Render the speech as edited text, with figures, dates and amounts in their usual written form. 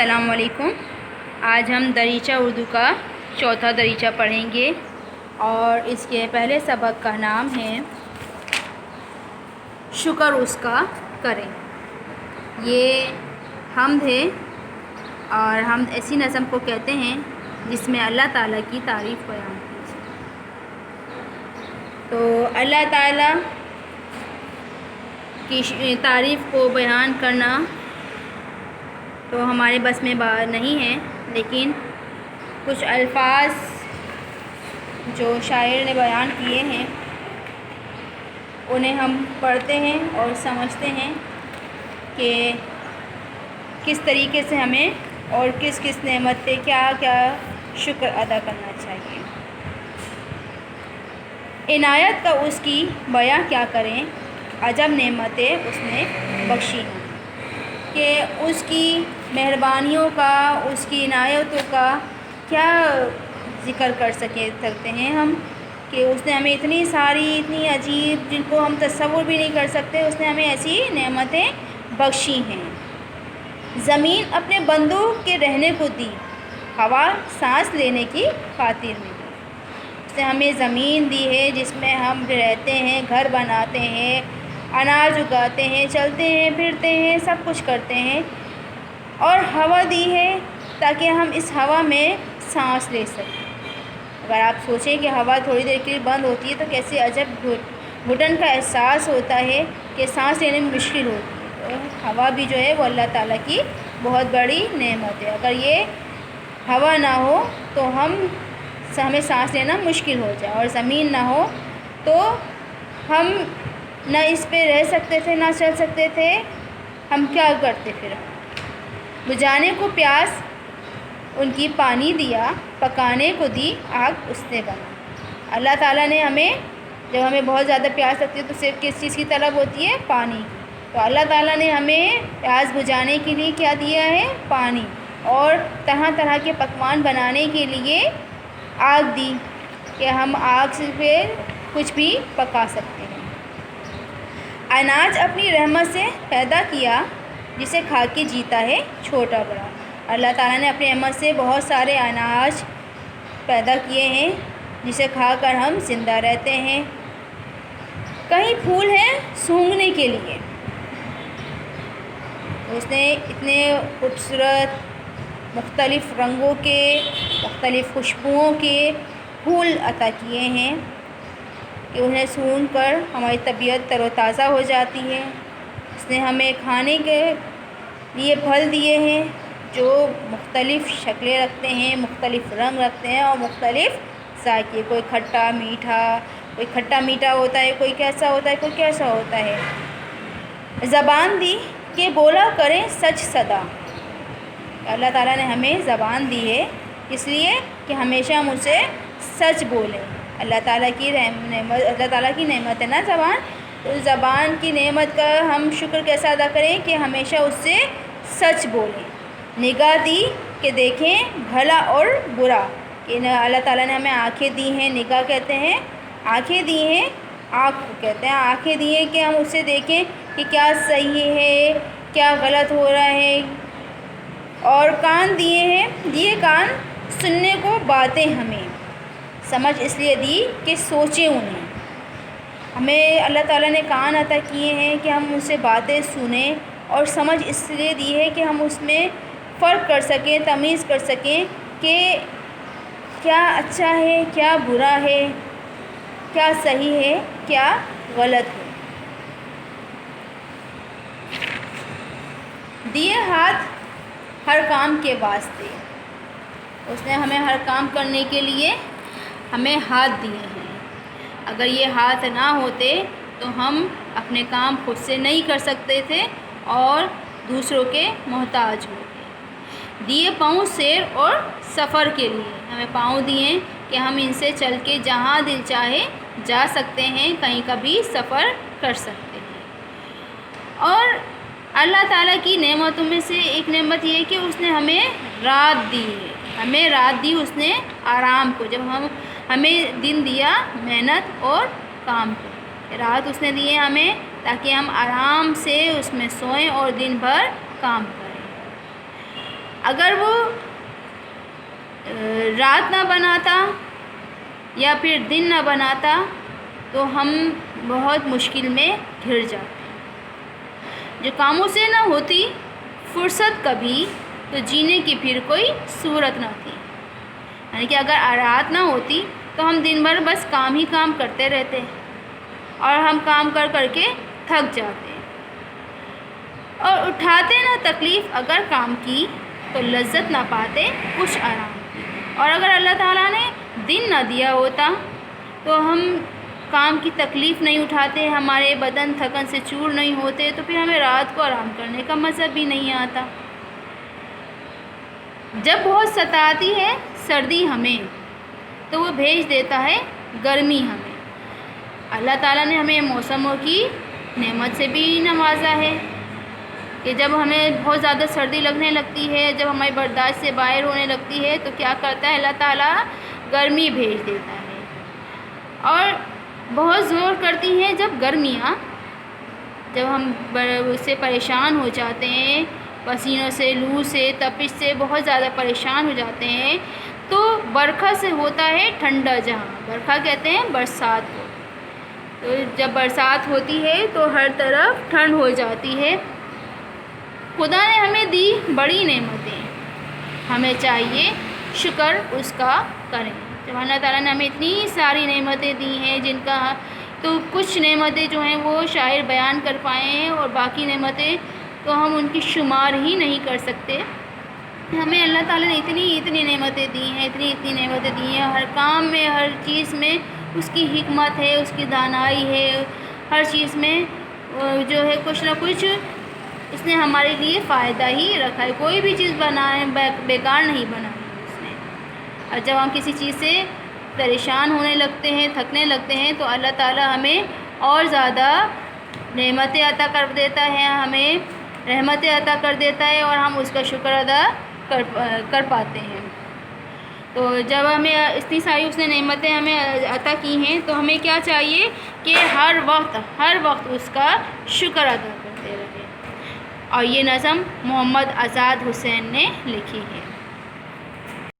السلام علیکم۔ آج ہم دریچہ اردو کا چوتھا دریچہ پڑھیں گے اور اس کے پہلے سبق کا نام ہے شکر اس کا کریں۔ یہ حمد ہے اور حمد ایسی نظم کو کہتے ہیں جس میں اللہ تعالیٰ کی تعریف بیان کی جائے۔ تو اللہ تعالیٰ کی تعریف کو بیان کرنا تو ہمارے بس میں نہیں ہے، لیکن کچھ الفاظ جو شاعر نے بیان کیے ہیں انہیں ہم پڑھتے ہیں اور سمجھتے ہیں کہ کس طریقے سے ہمیں اور کس کس نعمت پہ کیا کیا شکر ادا کرنا چاہیے۔ عنایت کا اس کی بیاں کیا کریں، عجب نعمتیں اس نے بخشی ہیں، کہ اس کی مہربانیوں کا، اس کی عنایتوں کا کیا ذکر کر سکتے ہیں ہم، کہ اس نے ہمیں اتنی ساری اتنی عجیب جن کو ہم تصور بھی نہیں کر سکتے، اس نے ہمیں ایسی نعمتیں بخشی ہیں۔ زمین اپنے بندوں کے رہنے کو دی، ہوا سانس لینے کی خاطر میں دی۔ اس نے ہمیں زمین دی ہے جس میں ہم رہتے ہیں، گھر بناتے ہیں، اناج اگاتے ہیں، چلتے ہیں پھرتے ہیں، سب کچھ کرتے ہیں، اور ہوا دی ہے تاکہ ہم اس ہوا میں سانس لے سکیں۔ اگر آپ سوچیں کہ ہوا تھوڑی دیر کے لیے بند ہوتی ہے تو کیسے عجب گھٹن کا احساس ہوتا ہے کہ سانس لینے میں مشکل ہوتی ہے۔ تو ہوا بھی جو ہے وہ اللہ تعالیٰ کی بہت بڑی نعمت ہے۔ اگر یہ ہوا نہ ہو تو ہمیں سانس لینا مشکل ہو جائے، اور زمین نہ ہو تو ہم نہ اس پہ رہ سکتے تھے نہ چل سکتے تھے، ہم کیا کرتے پھر۔ بجھانے کو پیاس ان کی پانی دیا، پکانے کو دی آگ اس نے بنا۔ اللہ تعالیٰ نے جب ہمیں بہت زیادہ پیاس لگتی ہے تو صرف کس چیز کی طلب ہوتی ہے؟ پانی کی۔ تو اللہ تعالیٰ نے ہمیں پیاس بجھانے کے لیے کیا دیا ہے؟ پانی، اور طرح طرح کے پکوان بنانے کے لیے آگ دی کہ ہم آگ سے پھر کچھ بھی پکا سکتے ہیں۔ اناج اپنی رحمت سے پیدا کیا، جسے کھا کے جیتا ہے چھوٹا بڑا۔ اللہ تعالیٰ نے اپنی رحمت سے بہت سارے اناج پیدا کیے ہیں جسے کھا کر ہم زندہ رہتے ہیں۔ کہیں پھول ہیں سونگھنے کے لیے، اس نے اتنے خوبصورت مختلف رنگوں کے، مختلف خوشبوؤں کے پھول عطا کیے ہیں کہ انہیں سونگھ کر ہماری طبیعت تر و تازہ ہو جاتی ہے۔ اس نے ہمیں کھانے کے لیے پھل دیے ہیں جو مختلف شکلیں رکھتے ہیں، مختلف رنگ رکھتے ہیں اور مختلف ذائقے، کوئی کھٹا میٹھا ہوتا ہے، کوئی کیسا ہوتا ہے، کوئی کیسا ہوتا ہے۔ زبان دی کہ بولا کریں سچ صدا، اللہ تعالیٰ نے ہمیں زبان دی ہے اس لیے کہ ہمیشہ ہم اسے سچ بولیں۔ اللہ تعالیٰ کی نعمت ہے نا زبان، تو زبان کی نعمت کا ہم شکر کیسا ادا کریں کہ ہمیشہ اس سے سچ بولیں۔ نگاہ دی کہ دیکھیں بھلا اور برا، کہ اللہ تعالیٰ نے ہمیں آنکھیں دی ہیں، نگاہ کہتے ہیں آنکھیں دی ہیں، آنکھ کو کہتے ہیں، آنکھیں دی ہیں کہ ہم اسے دیکھیں کہ کیا صحیح ہے کیا غلط ہو رہا ہے، اور کان دیے ہیں، دیے کان سننے کو باتیں ہمیں، سمجھ اس لیے دی کہ سوچیں انہیں۔ ہمیں اللہ تعالیٰ نے کان عطا کیے ہیں کہ ہم ان سے باتیں سنیں، اور سمجھ اس لیے دی ہے کہ ہم اس میں فرق کر سکیں، تمیز کر سکیں کہ کیا اچھا ہے کیا برا ہے، کیا صحیح ہے کیا غلط ہے۔ دیے ہاتھ ہر کام کے واسطے، اس نے ہمیں ہر کام کرنے کے لیے ہمیں ہاتھ دیے ہیں۔ اگر یہ ہاتھ نہ ہوتے تو ہم اپنے کام خود سے نہیں کر سکتے تھے اور دوسروں کے محتاج ہوتے۔ دیے پاؤں سیر اور سفر کے لیے، ہمیں پاؤں دیے کہ ہم ان سے چل کے جہاں دل چاہے جا سکتے ہیں، کہیں کا بھی سفر کر سکتے ہیں۔ اور اللہ تعالیٰ کی نعمتوں میں سے ایک نعمت یہ ہے کہ اس نے ہمیں رات دی ہے، ہمیں رات دی اس نے آرام کو، جب ہمیں دن دیا محنت اور کام کو، رات اس نے دی ہے ہمیں تاکہ ہم آرام سے اس میں سوئیں اور دن بھر کام کریں۔ اگر وہ رات نہ بناتا یا پھر دن نہ بناتا تو ہم بہت مشکل میں گھر جاتے. جو کاموں سے نہ ہوتی فرصت کبھی تو جینے کی پھر کوئی صورت نہ تھی. یعنی کہ اگر رات نہ ہوتی تو ہم دن بھر بس کام ہی کام کرتے رہتے اور ہم کام کر کر کے تھک جاتے. اور اٹھاتے نہ تکلیف اگر کام کی تو لذت نہ پاتے کچھ آرام کی. اور اگر اللہ تعالیٰ نے دن نہ دیا ہوتا تو ہم کام کی تکلیف نہیں اٹھاتے، ہمارے بدن تھکن سے چور نہیں ہوتے، تو پھر ہمیں رات کو آرام کرنے کا مزہ بھی نہیں آتا. جب بہت ستاتی ہے سردی ہمیں تو وہ بھیج دیتا ہے گرمی ہمیں. اللہ تعالیٰ نے ہمیں موسموں کی نعمت سے بھی نوازا ہے کہ جب ہمیں بہت زیادہ سردی لگنے لگتی ہے، جب ہماری برداشت سے باہر ہونے لگتی ہے، تو کیا کرتا ہے اللہ تعالیٰ؟ گرمی بھیج دیتا ہے. اور بہت زور کرتی ہیں جب گرمیاں، جب ہم اس سے پریشان ہو جاتے ہیں، پسینوں سے، لو سے، تپش سے بہت زیادہ پریشان ہو جاتے ہیں، تو برکھا سے ہوتا ہے ٹھنڈا جہاں. برکھا کہتے ہیں برسات کو. تو جب برسات ہوتی ہے تو ہر طرف ٹھنڈ ہو جاتی ہے. خدا نے ہمیں دی بڑی نعمتیں، ہمیں چاہیے شکر اس کا کریں. جب اللہ تعالیٰ نے ہمیں اتنی ساری نعمتیں دی ہیں جن کا تو کچھ نعمتیں جو ہیں وہ شاعر بیان کر پائے ہیں، اور باقی نعمتیں تو ہم ان کی شمار ہی نہیں کر سکتے. ہمیں اللہ تعالیٰ نے اتنی نعمتیں دی ہیں، اتنی نعمتیں دی ہیں. ہر کام میں، ہر چیز میں اس کی حکمت ہے، اس کی دانائی ہے. ہر چیز میں جو ہے کچھ نہ کچھ اس نے ہمارے لیے فائدہ ہی رکھا ہے. کوئی بھی چیز بنائے بیکار نہیں بنائی اس نے. اور جب ہم کسی چیز سے پریشان ہونے لگتے ہیں، تھکنے لگتے ہیں، تو اللہ تعالیٰ ہمیں اور زیادہ نعمتیں عطا کر دیتا ہے، ہمیں رحمتیں عطا کر دیتا ہے، اور ہم اس کا شکر ادا کر پاتے ہیں. تو جب ہمیں اتنی ساری اس نے نعمتیں ہمیں عطا کی ہیں تو ہمیں کیا چاہیے کہ ہر وقت اس کا شکر ادا کرتے رہیں. اور یہ نظم محمد آزاد حسین نے لکھی ہے.